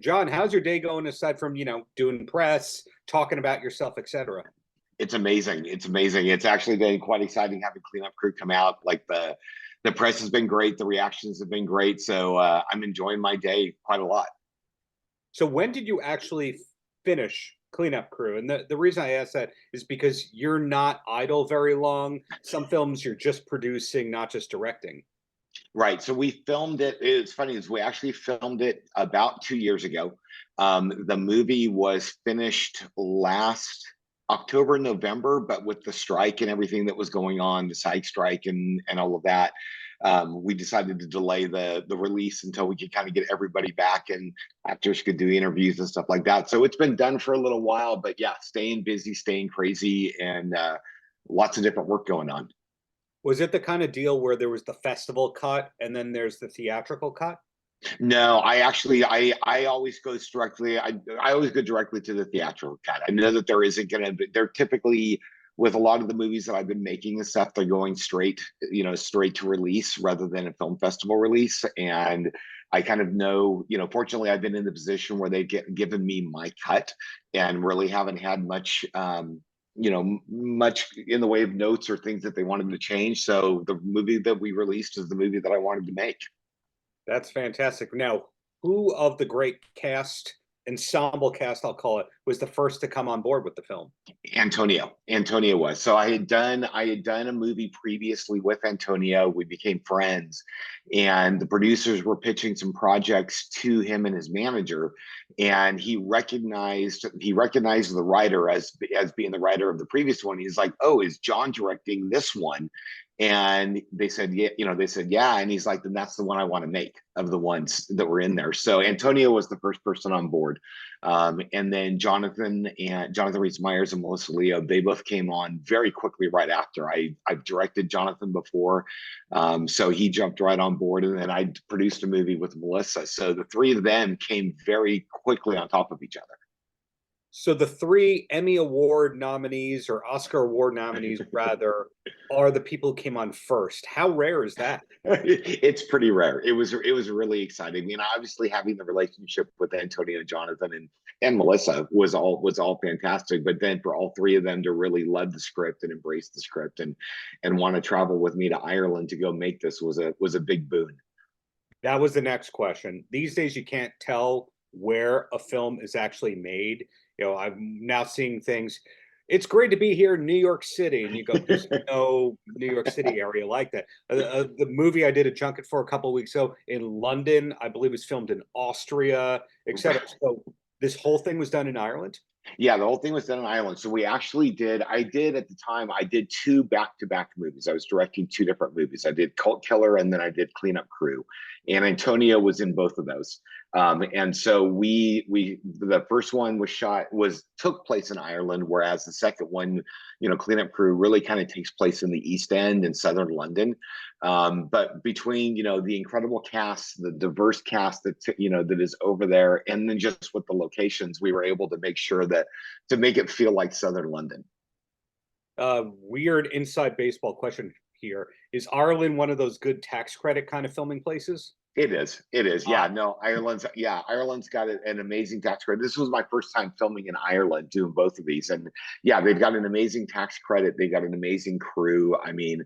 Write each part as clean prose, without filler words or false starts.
Jon, how's your day going aside from, doing press, talking about yourself, etc.? It's amazing. It's amazing. It's actually been quite exciting having Cleanup Crew come out. Like the press has been great. The reactions have been great. So I'm enjoying my day quite a lot. So when did you actually finish Cleanup Crew? And the reason I ask that is because you're not idle very long. Some films you're just producing, not just directing. Right. So we filmed it. It's funny is we actually filmed it about 2 years ago. The movie was finished last October, November, but with the strike and everything that was going on, the SAG strike and all of that, we decided to delay the release until we could kind of get everybody back and actors could do interviews and stuff like that. So it's been done for a little while, but yeah, staying busy, staying crazy, and lots of different work going on. Was it the kind of deal where there was the festival cut and then there's the theatrical cut? No, I always goes directly. I always go directly to the theatrical cut. I know that there isn't gonna be. They're typically with a lot of the movies that I've been making and stuff. They're going straight, straight to release rather than a film festival release. And I kind of know, fortunately, I've been in the position where they've given me my cut, and really haven't had much. Much in the way of notes or things that they wanted to change. So the movie that we released is the movie that I wanted to make. That's fantastic. Now, who of the great cast, ensemble cast, I'll call it, was the first to come on board with the film? Antonio was. So I had done a movie previously with Antonio. We became friends, and the producers were pitching some projects to him and his manager, and he recognized the writer as being the writer of the previous one. He's like, "Oh, is Jon directing this one?" And they said, yeah, yeah. And he's like, then that's the one I want to make of the ones that were in there. So Antonio was the first person on board. And then Jonathan Rhys Meyers and Melissa Leo, they both came on very quickly right after. I've directed Jonathan before. So he jumped right on board, and then I produced a movie with Melissa. So the three of them came very quickly on top of each other. So the three Emmy Award nominees, or Oscar Award nominees rather, are the people who came on first. How rare is that? It's pretty rare. It was really exciting. I mean, obviously having the relationship with Antonio and Jonathan and Melissa was all fantastic. But then for all three of them to really love the script and embrace the script and want to travel with me to Ireland to go make this was a big boon. That was the next question. These days you can't tell where a film is actually made. I'm now seeing things. It's great to be here in New York City, and you go, there's no New York City area like that. The movie I did a junket for a couple of weeks ago in London, I believe, was filmed in Austria, etc. So this whole thing was done in Ireland. Yeah, the whole thing was done in Ireland. So we actually did. I did at the time. I did two back-to-back movies. I was directing two different movies. I did Cult Killer, and then I did Cleanup Crew, and Antonio was in both of those. And so the first one took place in Ireland, whereas the second one, Cleanup Crew, really kind of takes place in the East End in southern London. But between the incredible cast, the diverse cast that is over there, and then just with the locations, we were able to make sure to make it feel like southern London. Weird inside baseball question here. Is Ireland one of those good tax credit kind of filming places? It is. Yeah, no, Ireland's got an amazing tax credit. This was my first time filming in Ireland, doing both of these. And yeah, they've got an amazing tax credit. They got an amazing crew. I mean,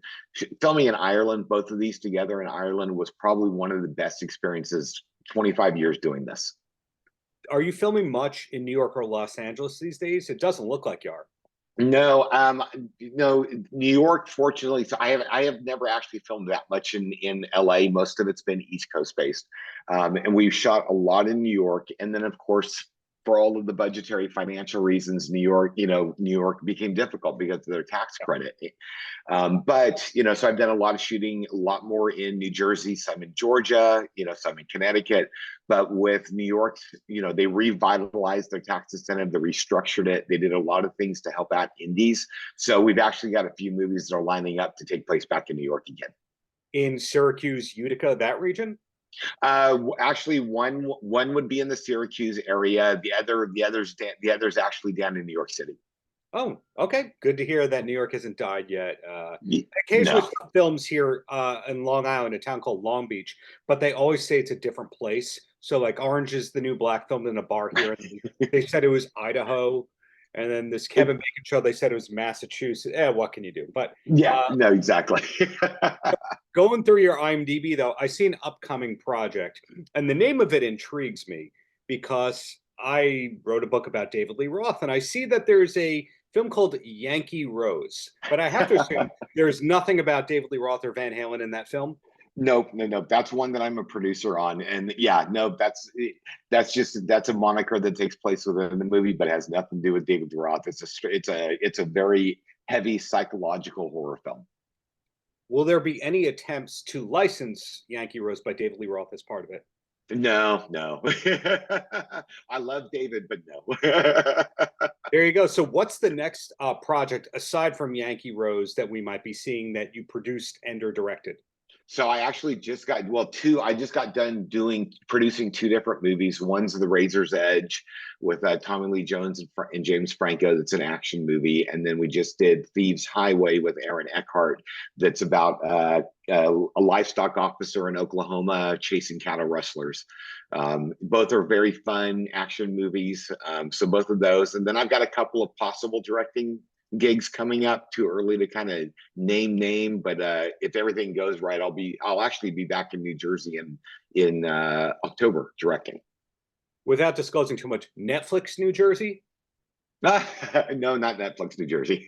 filming in Ireland, both of these together in Ireland was probably one of the best experiences, 25 years doing this. Are you filming much in New York or Los Angeles these days? It doesn't look like you are. No, New York, fortunately. So I have never actually filmed that much in LA. Most of it's been East Coast based. And we've shot a lot in New York. And then of course, for all of the budgetary financial reasons, New York became difficult because of their tax credit. But so I've done a lot of shooting, a lot more in New Jersey, some in Georgia, some in Connecticut. But with New York, they revitalized their tax incentive, they restructured it, they did a lot of things to help out indies. So we've actually got a few movies that are lining up to take place back in New York again. In Syracuse, Utica, that region? Actually, one would be in the Syracuse area. The other's actually down in New York City. Oh, okay. Good to hear that New York hasn't died yet. Occasionally films here in Long Island, a town called Long Beach, but they always say it's a different place. So like Orange is the New Black filmed in a bar here. And they said it was Idaho. And then this Kevin Bacon show, they said it was Massachusetts. What can you do? But Yeah, no, exactly. going through your IMDb, though, I see an upcoming project, and the name of it intrigues me because I wrote a book about David Lee Roth, and I see that there's a film called Yankee Rose, but I have to assume there's nothing about David Lee Roth or Van Halen in that film. No. That's one that I'm a producer on, and yeah, no, that's a moniker that takes place within the movie, but it has nothing to do with David Lee Roth. It's a very heavy psychological horror film. Will there be any attempts to license Yankee Rose by David Lee Roth as part of it? No. I love David, but no. There you go. So what's the next project aside from Yankee Rose that we might be seeing that you produced and or directed? So I actually just got I just got done producing two different movies. One's The Razor's Edge with Tommy Lee Jones and James Franco. That's an action movie, and then we just did Thieves Highway with Aaron Eckhart. That's about a livestock officer in Oklahoma chasing cattle rustlers. Both are very fun action movies. So both of those, and then I've got a couple of possible directing gigs coming up. Too early to kind of name, but if everything goes right, I'll actually be back in New Jersey in October directing. Without disclosing too much, Netflix New Jersey? No, not Netflix New Jersey.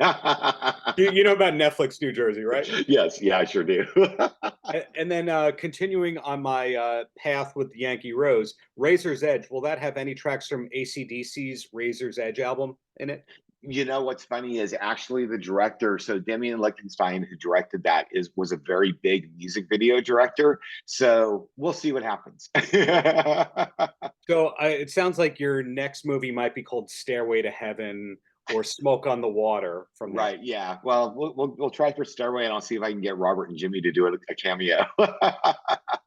You know about Netflix New Jersey, right? Yes, yeah, I sure do. And then continuing on my path with Yankee Rose, Razor's Edge, will that have any tracks from AC/DC's Razor's Edge album in it? You know what's funny is actually the director, so Damian Lichtenstein, who directed that, was a very big music video director. So we'll see what happens. So it sounds like your next movie might be called Stairway to Heaven or Smoke on the Water. From there. Right? Yeah. Well, we'll try for Stairway, and I'll see if I can get Robert and Jimmy to do a cameo.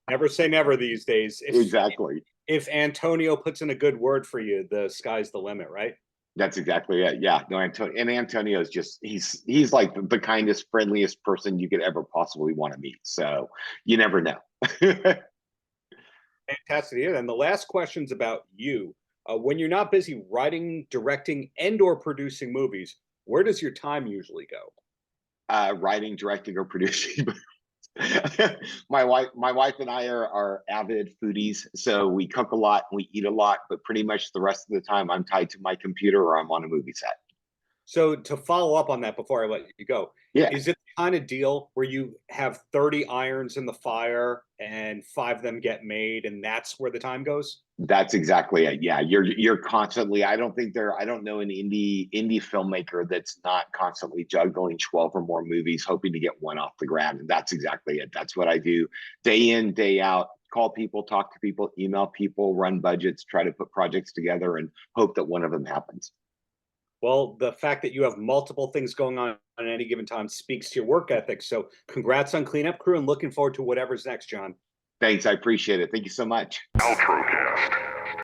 Never say never these days. Exactly. If Antonio puts in a good word for you, the sky's the limit, right? That's exactly it. Yeah. No, Antonio is just he's like the kindest, friendliest person you could ever possibly want to meet. So you never know. Fantastic. Yeah. And the last question's about you. When you're not busy writing, directing, and or producing movies, where does your time usually go? Writing, directing, or producing. My wife and I are avid foodies, so we cook a lot and we eat a lot, but pretty much the rest of the time I'm tied to my computer or I'm on a movie set. So to follow up on that before I let you go, Yeah. is it the kind of deal where you have 30 irons in the fire and 5 of them get made and that's where the time goes? That's exactly it. Yeah, you're constantly. I don't know an indie filmmaker that's not constantly juggling 12 or more movies, hoping to get one off the ground. And that's exactly it. That's what I do day in, day out. Call people, talk to people, email people, run budgets, try to put projects together, and hope that one of them happens. Well, the fact that you have multiple things going on at any given time speaks to your work ethic. So congrats on Cleanup Crew and looking forward to whatever's next, Jon. Thanks. I appreciate it. Thank you so much. Paltrocast.